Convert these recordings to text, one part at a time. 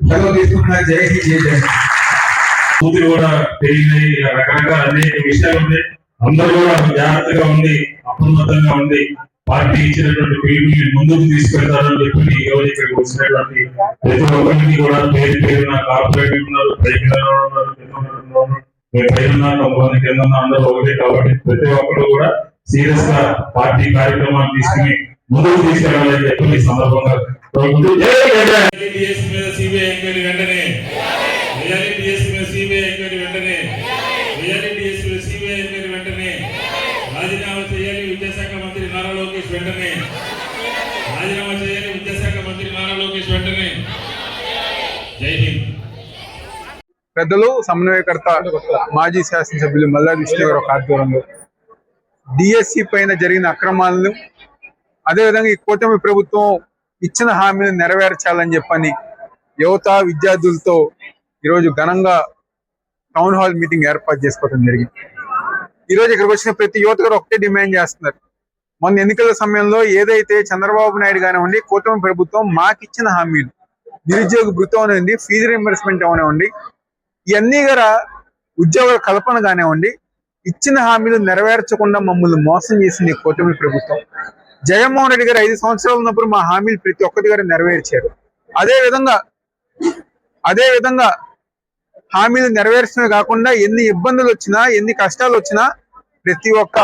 సెలవు తీసుకుంటున్నారు. జై హింద్, జై జై. పూర్తి కూడా పెరిగినాయి, రకరకాల అనేక విషయాలు ఉన్నాయి. అందరూ కూడా జాగ్రత్తగా ఉండి అప్రమత్తంగా ఉండి పార్టీ ఇచ్చినటువంటి పిలుపుని ముందుకు తీసుకెళ్తారని చెప్పి ఈ రోజు ఇక్కడికి వచ్చినటువంటి ప్రతి ఒక్కరికి కూడా పేరు పేరున కార్పొరేటర్ ఉన్నారు, కింద అందరూ ఒకటే. కాబట్టి ప్రతి ఒక్కరు కూడా సీరియస్ గా పార్టీ కార్యక్రమాన్ని తీసుకుని ముందుకు తీసుకెళ్లాలని చెప్పి ఈ సందర్భంగా సిబిఐ ఎంక్వైరీ వెంటనే సిబిఐ ఎంక్వైరీ వెంటనే సిబిఐ ఎంక్వైరీ వెంటనే రాజీనామా చేయాలి విద్యాశాఖ మంత్రి నారా లోకేష్ వెంటనే రాజీనామా చేయాలి విద్యాశాఖ మంత్రి నారా లోకేష్ వెంటనే. జై హింద్. పెద్దలు సమన్వయకర్త మాజీ శాసనసభ్యులు మల్లా విష్ణు గారు ఆధ్వర్యంలో డిఎస్సి పైన జరిగిన అక్రమాలను, అదేవిధంగా ఈ కూటమి ప్రభుత్వం ఇచ్చిన హామీలు నెరవేర్చాలని చెప్పని యువత విద్యార్థులతో ఈరోజు ఘనంగా టౌన్ హాల్ మీటింగ్ ఏర్పాటు చేసుకోవడం జరిగింది. ఈరోజు ఇక్కడికి వచ్చిన ప్రతి యువత గారు ఒకటే డిమాండ్ చేస్తున్నారు. మొన్న ఎన్నికల సమయంలో ఏదైతే చంద్రబాబు నాయుడు కానివ్వండి, కూటమి ప్రభుత్వం మాకిచ్చిన హామీలు, నిరుద్యోగ భృతం అవనివ్వండి, ఫీజు రీంబర్స్మెంట్ అవనివ్వండి, ఇవన్నీ కూడా ఉద్యోగాల కల్పన కానివ్వండి, ఇచ్చిన హామీలు నెరవేర్చకుండా మమ్మల్ని మోసం చేసింది కూటమి ప్రభుత్వం. జగన్మోహన్ రెడ్డి గారు 5 సంవత్సరాలు ఉన్నప్పుడు మా హామీలు ప్రతి ఒక్కటి గారు నెరవేర్చారు. అదేవిధంగా హామీలు నెరవేర్చడమే కాకుండా ఎన్ని ఇబ్బందులు వచ్చినా, ఎన్ని కష్టాలు వచ్చినా ప్రతి ఒక్క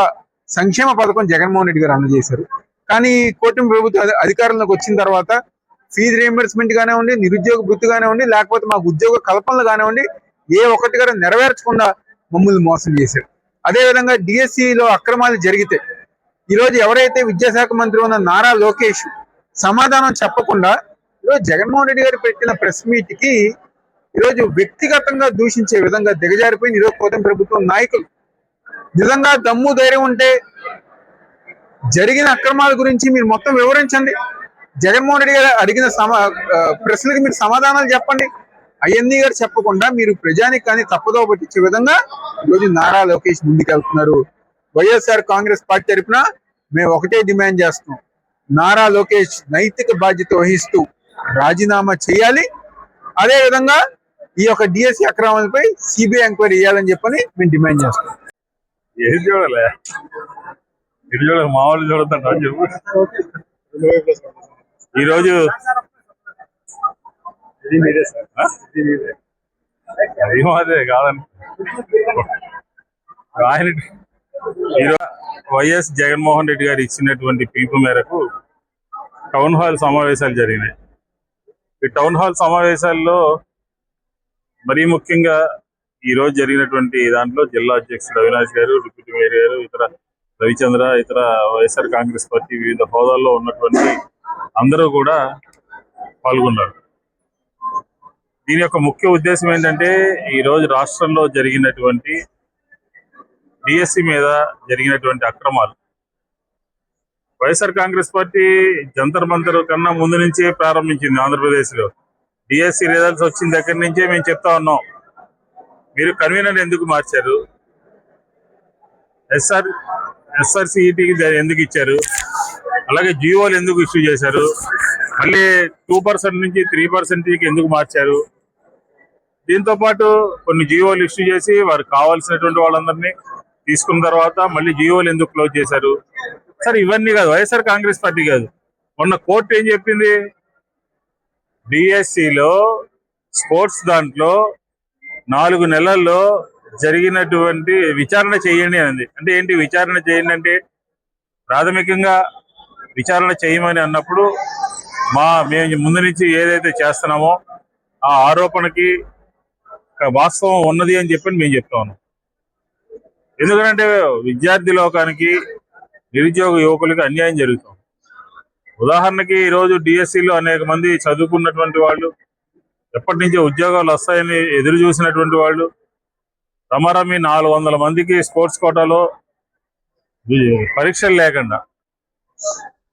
సంక్షేమ పథకం జగన్మోహన్ రెడ్డి గారు అందజేశారు. కానీ కూటమి ప్రభుత్వం అధికారంలోకి వచ్చిన తర్వాత ఫీజు రీంబర్స్మెంట్ కానివ్వండి, నిరుద్యోగ భృతి కానివ్వండి, లేకపోతే మాకు ఉద్యోగ కల్పనలు కానివ్వండి, ఏ ఒక్కటి గారు నెరవేర్చకుండా మమ్మల్ని మోసం చేశారు. అదేవిధంగా డిఎస్సిలో అక్రమాలు జరిగితే ఈరోజు ఎవరైతే విద్యాశాఖ మంత్రి ఉన్న నారా లోకేష్ సమాధానం చెప్పకుండా ఈరోజు జగన్మోహన్ రెడ్డి గారు పెట్టిన ప్రెస్ మీట్ కి ఈరోజు వ్యక్తిగతంగా దూషించే విధంగా దిగజారిపోయిన ఈరోజు కూటమి ప్రభుత్వం నాయకులు. నిజంగా దమ్ము ధైర్యం ఉంటే జరిగిన అక్రమాల గురించి మీరు మొత్తం వివరించండి. జగన్మోహన్ రెడ్డి గారు అడిగిన ప్రశ్నలకు మీరు సమాధానాలు చెప్పండి. అవన్నీ గారు చెప్పకుండా మీరు ప్రజానికి కానీ తప్పుదో పట్టించే విధంగా ఈరోజు నారా లోకేష్ ముందుకెళ్తున్నారు. వైఎస్ఆర్ కాంగ్రెస్ పార్టీ తరఫున మేము ఒకటే డిమాండ్ చేస్తున్నాం. నారా లోకేష్ నైతిక బాధ్యత వహిస్తూ రాజీనామా చేయాలి. అదేవిధంగా ఈ యొక్క డిఎస్సి అక్రమాలపై సిబిఐ ఎంక్వైరీ చేయాలని చెప్పని మేము డిమాండ్ చేస్తున్నాం. ఏది చూడలే, ఇది చూడాలి, మా వాళ్ళు చూడతాంట చెప్పు. ఈరోజు అదే కాదని ఆయన వైఎస్ జగన్మోహన్ రెడ్డి గారు ఇచ్చినటువంటి పిలుపు మేరకు టౌన్ హాల్ సమావేశాలు జరిగినాయి. ఈ టౌన్ హాల్ సమావేశాల్లో మరీ ముఖ్యంగా ఈ రోజు జరిగినటువంటి దాంట్లో జిల్లా అధ్యక్షుడు అవినాష్ గారు, డిప్యూటీ మేయర్ గారు, ఇతర రవిచంద్ర, ఇతర వైఎస్ఆర్ కాంగ్రెస్ పార్టీ వివిధ హోదాల్లో ఉన్నటువంటి అందరూ కూడా పాల్గొన్నారు. దీని యొక్క ముఖ్య ఉద్దేశం ఏంటంటే ఈ రోజు రాష్ట్రంలో జరిగినటువంటి డిఎస్సి మీద జరిగినటువంటి అక్రమాలు వైఎస్ఆర్ కాంగ్రెస్ పార్టీ జంతర్ మంతర్ కన్నా ముందు నుంచే ప్రారంభించింది. ఆంధ్రప్రదేశ్ లో డిఎస్సి రిజల్ట్స్ వచ్చిన దగ్గర నుంచే మేము చెప్తా ఉన్నాం, మీరు కన్వీనర్ ఎందుకు మార్చారు, ఎస్ఆర్సిఈటికి ఎందుకు ఇచ్చారు, అలాగే జియోలు ఎందుకు ఇష్యూ చేశారు, మళ్ళీ 2% నుంచి 3%కి ఎందుకు మార్చారు. దీంతో పాటు కొన్ని జియోలు ఇష్యూ చేసి వారు కావాల్సినటువంటి వాళ్ళందరినీ తీసుకున్న తర్వాత మళ్ళీ జియోలు ఎందుకు క్లోజ్ చేశారు. సరే ఇవన్నీ కాదు, వైఎస్ఆర్ కాంగ్రెస్ పార్టీ కాదు, మొన్న కోర్టు ఏం చెప్పింది, డిఎస్సిలో స్పోర్ట్స్ దాంట్లో 4 నెలల్లో జరిగినటువంటి విచారణ చేయండి అంది. అంటే ఏంటి విచారణ చేయండి అంటే, ప్రాథమికంగా విచారణ చేయమని అన్నప్పుడు మేము ముందు నుంచి ఏదైతే చేస్తున్నామో ఆ ఆరోపణకి వాస్తవం ఉన్నది అని చెప్పి మేము చెప్తా ఉన్నాం. ఎందుకంటే విద్యార్థి లోకానికి, నిరుద్యోగ యువకులకి అన్యాయం జరుగుతాం. ఉదాహరణకి ఈరోజు డిఎస్సిలో అనేక మంది చదువుకున్నటువంటి వాళ్ళు, ఎప్పటి నుంచో ఉద్యోగాలు వస్తాయని ఎదురు చూసినటువంటి వాళ్ళు, రమారమి 400 మందికి స్పోర్ట్స్ కోటాలో పరీక్షలు లేకుండా,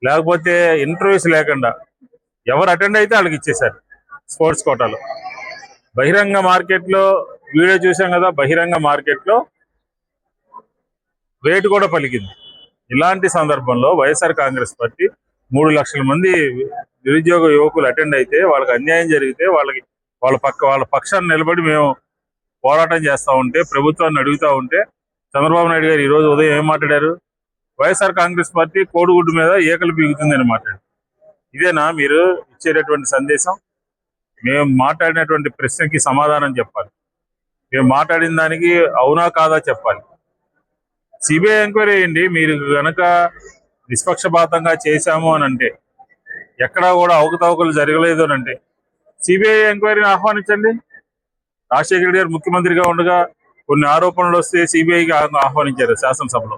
లేకపోతే ఇంటర్వ్యూస్ లేకుండా ఎవరు అటెండ్ అయితే వాళ్ళకి ఇచ్చేశారు స్పోర్ట్స్ కోటాలో. బహిరంగ మార్కెట్లో వీడియో చూసాం కదా, బహిరంగ మార్కెట్లో రేటు కూడా పలికింది. ఇలాంటి సందర్భంలో వైఎస్ఆర్ కాంగ్రెస్ పార్టీ 3 లక్షల మంది నిరుద్యోగ యువకులు అటెండ్ అయితే వాళ్ళకి అన్యాయం జరిగితే వాళ్ళకి వాళ్ళ పక్షాన్ని నిలబడి మేము పోరాటం చేస్తా ఉంటే, ప్రభుత్వాన్ని అడుగుతా ఉంటే, చంద్రబాబు నాయుడు గారు ఈ రోజు ఉదయం ఏం మాట్లాడారు? వైఎస్ఆర్ కాంగ్రెస్ పార్టీ కోడిగుడ్డు మీద ఏకలు పీగుతుందని మాట్లాడారు. ఇదేనా మీరు ఇచ్చేటటువంటి సందేశం? మేము మాట్లాడినటువంటి ప్రశ్నకి సమాధానం చెప్పాలి. మేము మాట్లాడిన దానికి అవునా కాదా చెప్పాలి. సిబిఐ ఎంక్వైరీ అయ్యండి. మీరు గనక నిష్పక్షపాతంగా చేశాము అని అంటే, ఎక్కడా కూడా అవకతవకలు జరగలేదు అని అంటే సిబిఐ ఎంక్వైరీని ఆహ్వానించండి. రాజశేఖర రెడ్డి గారు ముఖ్యమంత్రిగా ఉండగా కొన్ని ఆరోపణలు వస్తే సిబిఐకి ఆహ్వానించారు శాసనసభలో.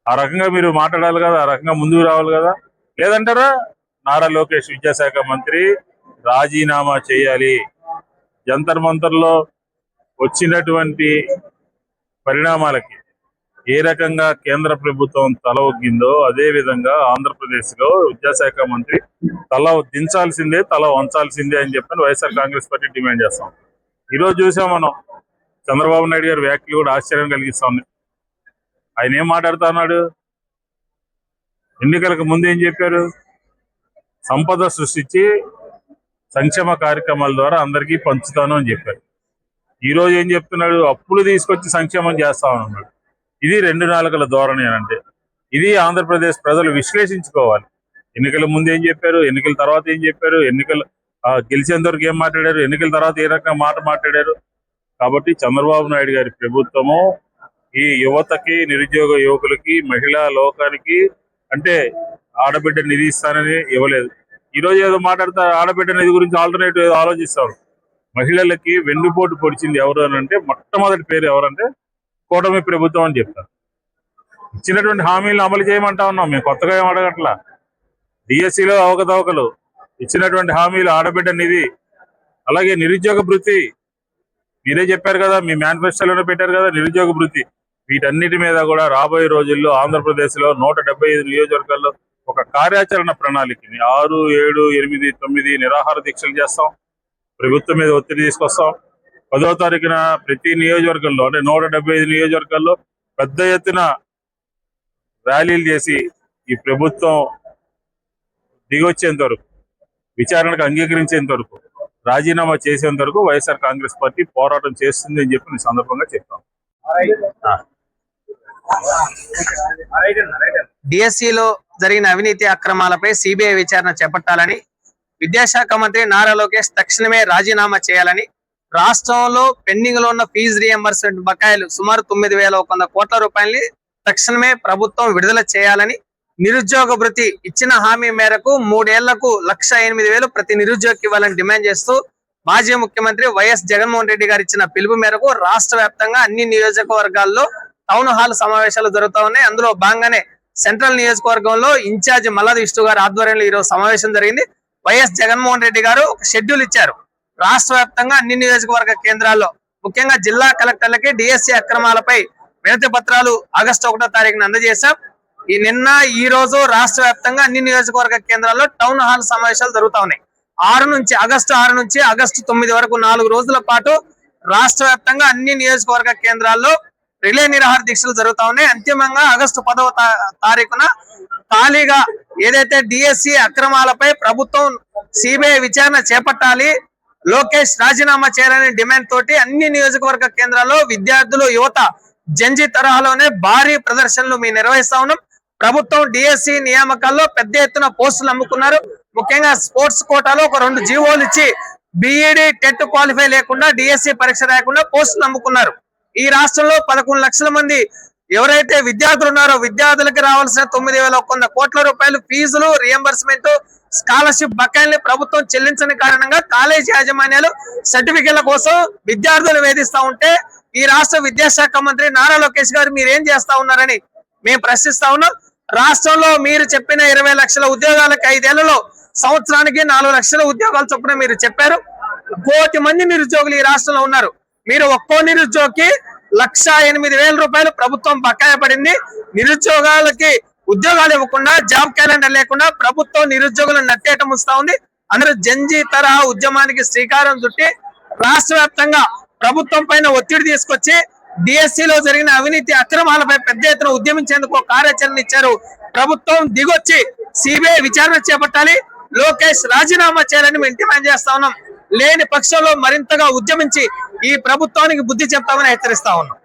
ఆ రకంగా మీరు మాట్లాడాలి కదా, ఆ రకంగా ముందుకు రావాలి కదా. లేదంటారా నారా లోకేష్ విద్యాశాఖ మంత్రి రాజీనామా చేయాలి. జంతర్ మంతర్లో వచ్చినటువంటి పరిణామాలకి ఏ రకంగా కేంద్ర ప్రభుత్వం తల ఒగ్గిందో అదే విధంగా ఆంధ్రప్రదేశ్ లో విద్యాశాఖ మంత్రి తల దించాల్సిందే, తల వంచాల్సిందే అని చెప్పని వైఎస్ఆర్ కాంగ్రెస్ పార్టీ డిమాండ్ చేస్తాం. ఈరోజు చూసాం మనం చంద్రబాబు నాయుడు గారి వ్యాఖ్యలు కూడా ఆశ్చర్యం కలిగిస్తా ఉన్నాయి. ఆయన ఏం మాట్లాడుతా ఉన్నాడు? ఎన్నికలకు ముందు ఏం చెప్పారు? సంపద సృష్టించి సంక్షేమ కార్యక్రమాల ద్వారా అందరికీ పంచుతాను అని చెప్పారు. ఈ రోజు ఏం చెప్తున్నాడు? అప్పులు తీసుకొచ్చి సంక్షేమం చేస్తామన్నాడు. ఇది 2 నాలుకల ధోరణి అని అంటే, ఇది ఆంధ్రప్రదేశ్ ప్రజలు విశ్లేషించుకోవాలి. ఎన్నికల ముందు ఏం చెప్పారు, ఎన్నికల తర్వాత ఏం చెప్పారు, ఎన్నికలు గెలిచేంత వరకు ఏం మాట్లాడారు, ఎన్నికల తర్వాత ఏ రకంగా మాట్లాడారు. కాబట్టి చంద్రబాబు నాయుడు గారి ప్రభుత్వము ఈ యువతకి, నిరుద్యోగ యువకులకి, మహిళా లోకానికి అంటే ఆడబిడ్డ నిధి ఇస్తానని ఇవ్వలేదు. ఈ రోజు ఏదో మాట్లాడతా ఆడబిడ్డ నిధి గురించి ఆల్టర్నేటివ్ ఏదో ఆలోచిస్తారు. మహిళలకి వెన్నుపోటు పొడిచింది ఎవరు అని అంటే మొట్టమొదటి పేరు ఎవరంటే కూటమి ప్రభుత్వం అని చెప్తారు. ఇచ్చినటువంటి హామీలను అమలు చేయమంటా ఉన్నాం. మేము కొత్తగా ఏం అడగట్లా. డిఎస్సిలో అవకతవకలు, ఇచ్చినటువంటి హామీలు, ఆడబిడ్డ నిధి, అలాగే నిరుద్యోగ భృతి మీరే చెప్పారు కదా, మీ మేనిఫెస్టోలోనే పెట్టారు కదా నిరుద్యోగ భృతి. వీటన్నిటి మీద కూడా రాబోయే రోజుల్లో ఆంధ్రప్రదేశ్ లో 175 నియోజకవర్గాల్లో ఒక కార్యాచరణ ప్రణాళికని 6, 7, 8, 9 నిరాహార దీక్షలు చేస్తాం. ప్రభుత్వం మీద ఒత్తిడి తీసుకొస్తాం. 10వ తారీఖున ప్రతి నియోజకవర్గంలో అంటే 175 నియోజకవర్గాల్లో పెద్ద ఎత్తున ర్యాలీలు చేసి ఈ ప్రభుత్వం దిగొచ్చేంత వరకు, విచారణకు అంగీకరించేంత వరకు, రాజీనామా చేసేంత వరకు వైఎస్ఆర్ కాంగ్రెస్ పార్టీ పోరాటం చేస్తుంది అని చెప్పి ఈ సందర్భంగా చెప్తాం. డిఎస్సిలో జరిగిన అవినీతి అక్రమాలపై సిబిఐ విచారణ చేపట్టాలని, విద్యాశాఖ మంత్రి నారా లోకేష్ తక్షణమే రాజీనామా చేయాలని, రాష్ట్రంలో పెండింగ్ లో ఉన్న ఫీజు రియంబర్స్మెంట్ బకాయిలు సుమారు 9,100 కోట్ల రూపాయలని తక్షణమే ప్రభుత్వం విడుదల చేయాలని, నిరుద్యోగ భృతి ఇచ్చిన హామీ మేరకు 3 ఏళ్లకు 1,08,000 ప్రతి నిరుద్యోగికి ఇవ్వాలని డిమాండ్ చేస్తూ మాజీ ముఖ్యమంత్రి వైఎస్ జగన్మోహన్ రెడ్డి గారు ఇచ్చిన పిలుపు మేరకు రాష్ట్ర వ్యాప్తంగా అన్ని నియోజకవర్గాల్లో టౌన్ హాల్ సమావేశాలు జరుగుతూ ఉన్నాయి. అందులో భాగంగానే సెంట్రల్ నియోజకవర్గంలో ఇన్ఛార్జ్ మల్లాది విష్ణు గారి ఆధ్వర్యంలో ఈరోజు సమావేశం జరిగింది. వైఎస్ జగన్మోహన్ రెడ్డి గారు ఒక షెడ్యూల్ ఇచ్చారు. రాష్ట్ర వ్యాప్తంగా అన్ని నియోజకవర్గ కేంద్రాల్లో ముఖ్యంగా జిల్లా కలెక్టర్లకి డిఎస్సి అక్రమాలపై వినతి పత్రాలు ఆగస్టు 1వ తారీఖున అందజేశాం. నిన్న ఈ రోజు రాష్ట్ర వ్యాప్తంగా అన్ని నియోజకవర్గ కేంద్రాల్లో టౌన్ హాల్ సమావేశాలు జరుగుతా ఉన్నాయి. ఆగస్టు 6 నుంచి ఆగస్టు 9 వరకు 4 రోజుల పాటు రాష్ట్ర వ్యాప్తంగా అన్ని నియోజకవర్గ కేంద్రాల్లో రిలే నిరాహార దీక్షలు జరుగుతా ఉన్నాయి. అంతిమంగా ఆగస్టు 10వ తారీఖున ఖాళీగా ఏదైతే డిఎస్సి అక్రమాలపై ప్రభుత్వం సిబిఐ విచారణ చేపట్టాలి, లోకేష్ రాజీనామా చేయాలనే డిమాండ్ తోటి అన్ని నియోజకవర్గ కేంద్రాల్లో విద్యార్థులు, యువత జంజీ తరహాలోనే భారీ ప్రదర్శనలు మేము నిర్వహిస్తా ఉన్నాం. ప్రభుత్వం డిఎస్సి నియామకాల్లో పెద్ద ఎత్తున పోస్టులు అమ్ముకున్నారు. ముఖ్యంగా స్పోర్ట్స్ కోటాలో ఒక 2 జీవోలు ఇచ్చి బిఈడి టెట్ క్వాలిఫై లేకుండా డిఎస్సి పరీక్ష రాయకుండా పోస్టులు అమ్ముకున్నారు. ఈ రాష్ట్రంలో 11 లక్షల మంది ఎవరైతే విద్యార్థులు ఉన్నారో విద్యార్థులకి రావాల్సిన 9,100 కోట్ల రూపాయలు ఫీజులు, రియంబర్స్మెంట్, స్కాలర్షిప్ బకాయిల్ని ప్రభుత్వం చెల్లించని కారణంగా కాలేజీ యాజమాన్యాలు సర్టిఫికేట్ల కోసం విద్యార్థులు వేధిస్తా ఉంటే ఈ రాష్ట్ర విద్యాశాఖ మంత్రి నారా లోకేష్ గారు మీరేం చేస్తా ఉన్నారని మేము ప్రశ్నిస్తా ఉన్నాం. రాష్ట్రంలో మీరు చెప్పిన 20 లక్షల ఉద్యోగాలకు 5 ఏళ్లలో సంవత్సరానికి 4 లక్షల ఉద్యోగాలు చొప్పున మీరు చెప్పారు. 1 కోటి మంది నిరుద్యోగులు ఈ రాష్ట్రంలో ఉన్నారు. మీరు ఒక్కో నిరుద్యోగికి 1,08,000 రూపాయలు ప్రభుత్వం బకాయి పడింది. నిరుద్యోగాలకి ఉద్యోగాలు ఇవ్వకుండా, జాబ్ క్యాలెండర్ లేకుండా ప్రభుత్వం నిరుద్యోగులను నట్టేట ముస్తా ఉంది. అందరూ జంజీ తరహా ఉద్యమానికి శ్రీకారం చుట్టి రాష్ట్ర వ్యాప్తంగా ప్రభుత్వం పైన ఒత్తిడి తీసుకొచ్చి డిఎస్సిలో జరిగిన అవినీతి అక్రమాలపై పెద్ద ఎత్తున ఉద్యమించేందుకు కార్యాచరణ ఇచ్చారు. ప్రభుత్వం దిగొచ్చి సిబిఐ విచారణ చేపట్టాలి. లోకేష్ రాజీనామా చేయాలని మేము డిమాండ్ చేస్తా ఉన్నాం. లేని పక్షంలో మరింతగా ఉద్యమించి ఈ ప్రభుత్వానికి బుద్ధి చెప్తామని హెచ్చరిస్తా ఉన్నాం.